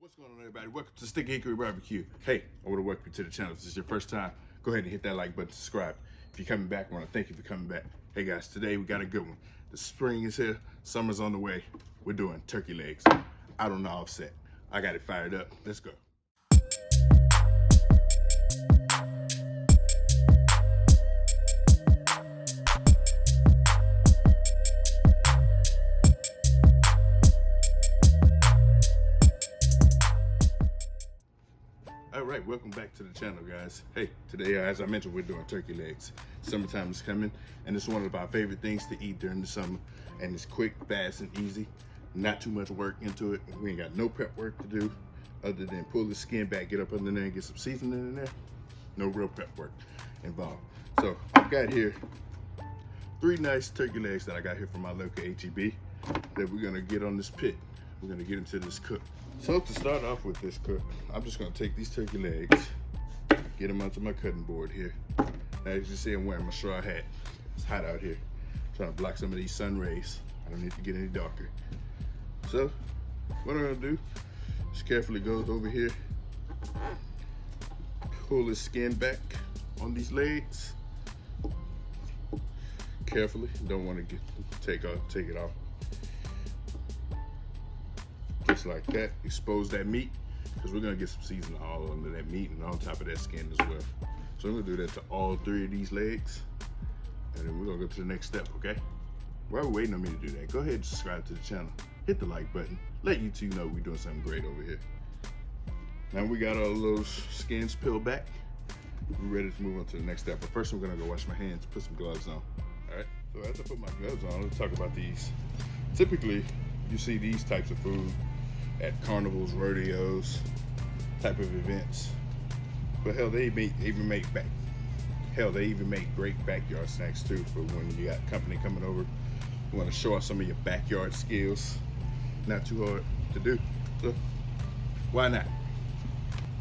What's going on, everybody? Welcome to Sticky Hickory Barbecue. Hey, I want to welcome you to the channel. If this is your first time, go ahead and hit that like button, subscribe. If you're coming back, I want to thank you for coming back. Hey guys, today we got a good one. The spring is here, summer's on the way. We're doing turkey legs out on the offset. I got it fired up. Let's go. Alright, welcome back to the channel, guys. Hey, today, as I mentioned, we're doing turkey legs. Summertime is coming, and it's one of our favorite things to eat during the summer. And it's quick, fast, and easy. Not too much work into it. We ain't got no prep work to do other than pull the skin back, get up under there, and get some seasoning in there. No real prep work involved. So, I've got here 3 nice turkey legs that I got here from my local HEB that we're gonna get on this pit. We're gonna get into this cook. So to start off with this cook, I'm just gonna take these turkey legs, get them onto my cutting board here. Now, as you see, I'm wearing my straw hat. It's hot out here. I'm trying to block some of these sun rays. I don't need to get any darker. So what I'm gonna do is carefully go over here, pull the skin back on these legs. Carefully, don't want to take it off. Just like that, expose that meat, because we're gonna get some seasoning all under that meat and on top of that skin as well. So I'm gonna do that to all 3 of these legs, and then we're gonna go to the next step, okay? While we're waiting on me to do that, go ahead and subscribe to the channel, hit the like button, let YouTube know we're doing something great over here. Now we got all those skins peeled back, we're ready to move on to the next step. But first I'm gonna go wash my hands, put some gloves on. All right, so as I put my gloves on, let's talk about these. Typically, you see these types of food at carnivals, rodeos, type of events. But hell, they even make great backyard snacks too, for when you got company coming over. You want to show off some of your backyard skills. Not too hard to do, so why not?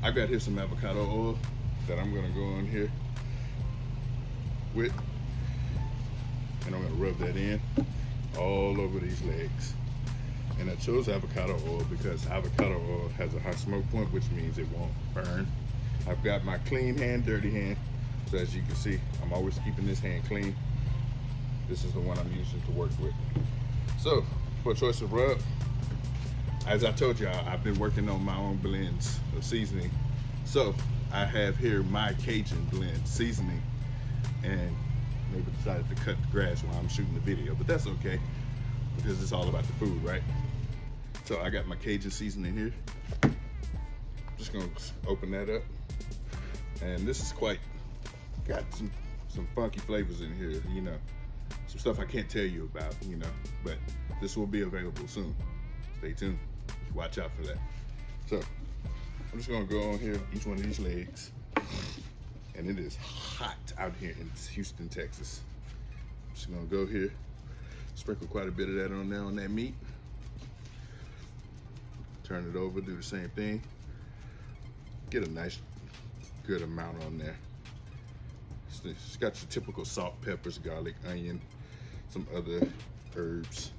I got here some avocado oil that I'm gonna go on here with, and I'm gonna rub that in all over these legs. And I chose avocado oil because avocado oil has a high smoke point, which means it won't burn. I've got my clean hand, dirty hand. So as you can see, I'm always keeping this hand clean. This is the one I'm using to work with. So for choice of rub, as I told you, I've been working on my own blends of seasoning. So I have here my Cajun blend seasoning, and maybe decided to cut the grass while I'm shooting the video, but that's okay, because it's all about the food, right? So I got my Cajun seasoning here. Just gonna open that up. And this is got some funky flavors in here, you know. Some stuff I can't tell you about, you know, but this will be available soon. Stay tuned, watch out for that. So I'm just gonna go on here, each one of these legs. And it is hot out here in Houston, Texas. I'm just gonna go here, sprinkle quite a bit of that on there on that meat. Turn it over, do the same thing. Get a nice, good amount on there. It's got your typical salt, peppers, garlic, onion, some other herbs,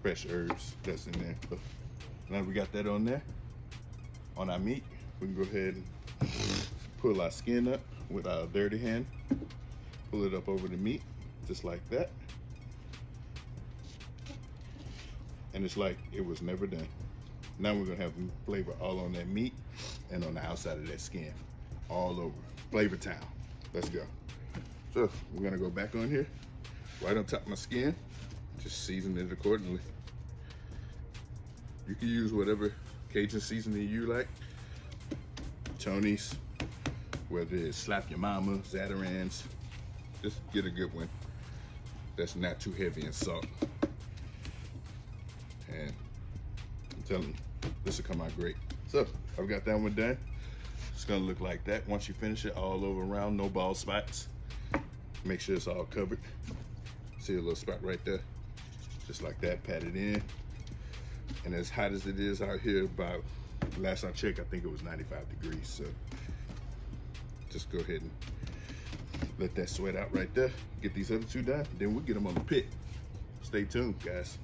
fresh herbs that's in there. But now we got that on there, on our meat. We can go ahead and pull our skin up with our dirty hand. Pull it up over the meat, just like that. And it's like it was never done. Now we're gonna have flavor all on that meat and on the outside of that skin, all over. Flavor town. Let's go. So we're gonna go back on here, right on top of my skin, just season it accordingly. You can use whatever Cajun seasoning you like. Tony's, whether it's Slap Your Mama, Zatarain's, just get a good one that's not too heavy in salt. And I'm telling you, this will come out great. So I've got that one done. It's gonna look like that. Once you finish it, all over around, no bald spots. Make sure it's all covered. See a little spot right there? Just like that, pat it in. And as hot as it is out here, about, last I checked, I think it was 95 degrees. So just go ahead and let that sweat out right there. Get these other 2 done, then we'll get them on the pit. Stay tuned, guys.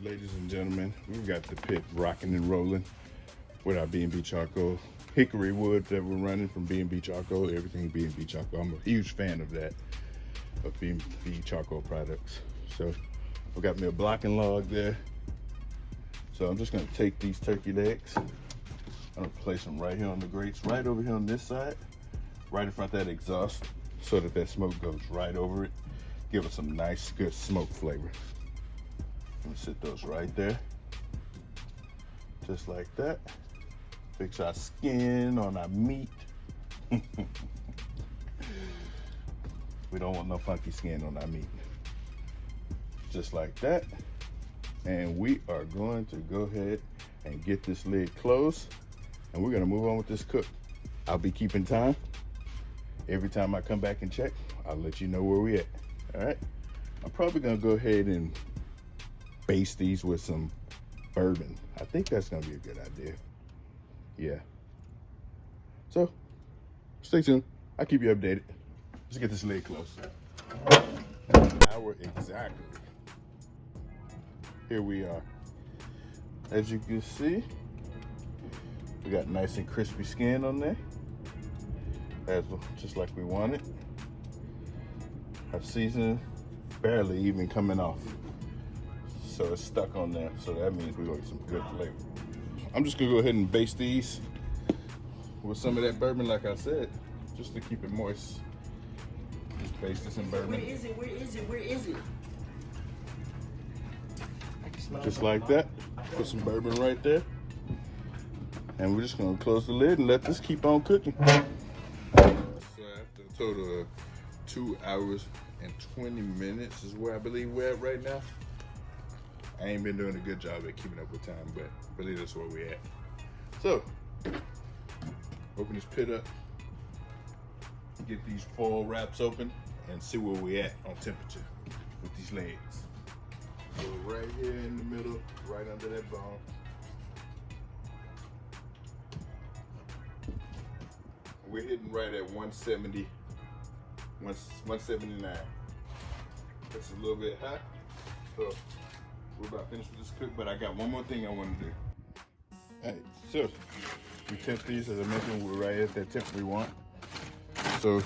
Ladies and gentlemen, we've got the pit rocking and rolling with our B&B charcoal. Hickory wood that we're running from B&B charcoal, everything B&B charcoal. I'm a huge fan of that, of B&B charcoal products. So I've got me a blocking log there. So I'm just gonna take these turkey legs. I'm gonna place them right here on the grates, right over here on this side, right in front of that exhaust, so that that smoke goes right over it. Give us some nice, good smoke flavor. I'm gonna sit those right there, just like that. Fix our skin on our meat. We don't want no funky skin on our meat. Just like that. And we are going to go ahead and get this lid closed, and we're gonna move on with this cook. I'll be keeping time. Every time I come back and check, I'll let you know where we at. All right? I'm probably gonna go ahead and baste these with some bourbon. I think that's gonna be a good idea. Yeah. So, stay tuned. I'll keep you updated. Let's get this lid closed. An hour exactly. Here we are. As you can see, we got nice and crispy skin on there. That's just like we wanted. Our seasoning barely even coming off. So it's stuck on there. So that means we're gonna get some good flavor. I'm just gonna go ahead and baste these with some of that bourbon, like I said, just to keep it moist. Just baste this in bourbon. Where is it? Where is it? Where is it? Just like that. Put some bourbon right there. And we're just gonna close the lid and let this keep on cooking. So after a total of 2 hours and 20 minutes is where I believe we're at right now. I ain't been doing a good job at keeping up with time, but I believe that's where we're at. So, open this pit up, get these foil wraps open, and see where we at on temperature with these legs. So right here in the middle, right under that bone. We're hitting right at 170, 179. That's a little bit hot. So we're about finished with this cook, but I got one more thing I want to do. All right, so we temp these, as I mentioned, we're right at that temp we want. So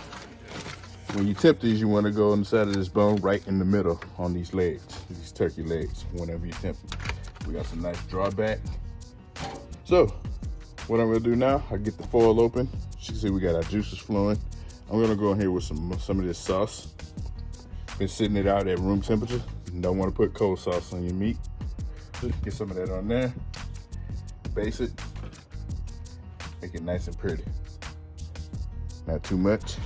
when you temp these, you want to go on the side of this bone right in the middle on these legs, these turkey legs, whenever you temp them. We got some nice drawback. So what I'm gonna do now, I get the foil open. As you can see, we got our juices flowing. I'm gonna go in here with some of this sauce. Been sitting it out at room temperature. You don't want to put cold sauce on your meat. Just get some of that on there. Baste it. Make it nice and pretty. Not too much.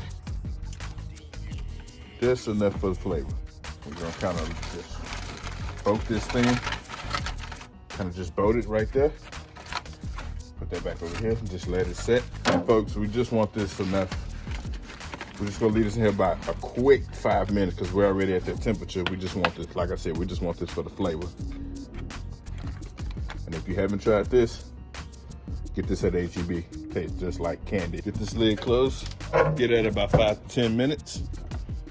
Just enough for the flavor. We're gonna kind of just poke this thing. Kind of just boat it right there. Put that back over here and just let it set. And folks, we just want this enough. We're just gonna leave this in here about a quick 5 minutes because we're already at that temperature. We just want this, like I said, we just want this for the flavor. And if you haven't tried this, get this at H-E-B. Tastes just like candy. Get this lid closed. Get it at about 5 to 10 minutes.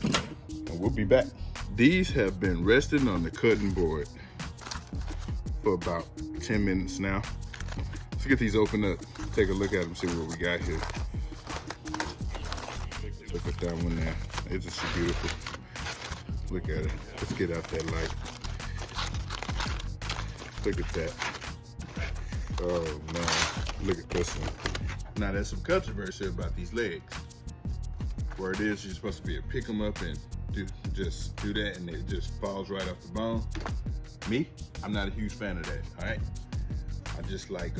And we'll be back. These have been resting on the cutting board for about 10 minutes now. Let's get these open up, take a look at them, see what we got here. Look at that one there. It's just beautiful. Look at it. Let's get out that light. Look at that. Oh man, look at this one. Now there's some controversy about these legs. Where it is, you're supposed to be able to pick them up and just do that and it just falls right off the bone. Me, I'm not a huge fan of that, all right?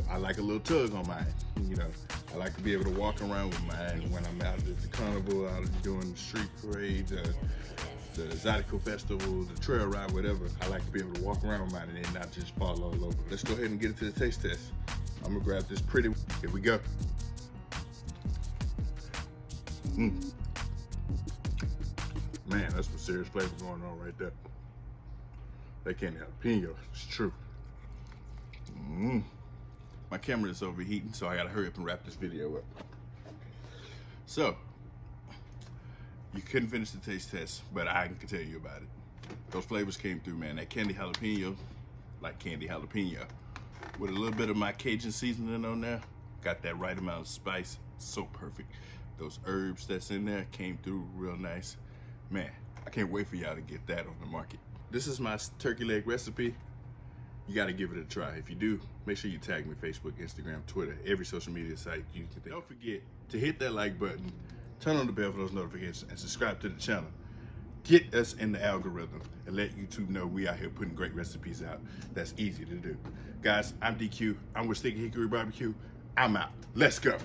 I like a little tug on mine, you know. I like to be able to walk around with mine when I'm out at the carnival, out doing the street parade, the Zydeco Festival, the trail ride, whatever. I like to be able to walk around with mine and it not just fall all over. Let's go ahead and get into the taste test. I'm gonna grab this pretty, here we go. Man, that's some serious flavor going on right there. That candy jalapeno, it's true. My camera is overheating, so I gotta hurry up and wrap this video up. So, you couldn't finish the taste test, but I can tell you about it. Those flavors came through, man. That candy jalapeno like candy jalapeno. With a little bit of my Cajun seasoning on there, got that right amount of spice, so perfect. Those herbs that's in there came through real nice. Man, I can't wait for y'all to get that on the market. This is my turkey leg recipe. You gotta give it a try. If you do, make sure you tag me Facebook, Instagram, Twitter, every social media site you can think. Don't forget to hit that like button, turn on the bell for those notifications, and subscribe to the channel. Get us in the algorithm and let YouTube know we out here putting great recipes out that's easy to do. Guys, I'm DQ. I'm with Sticky Hickory Barbecue. I'm out. Let's go.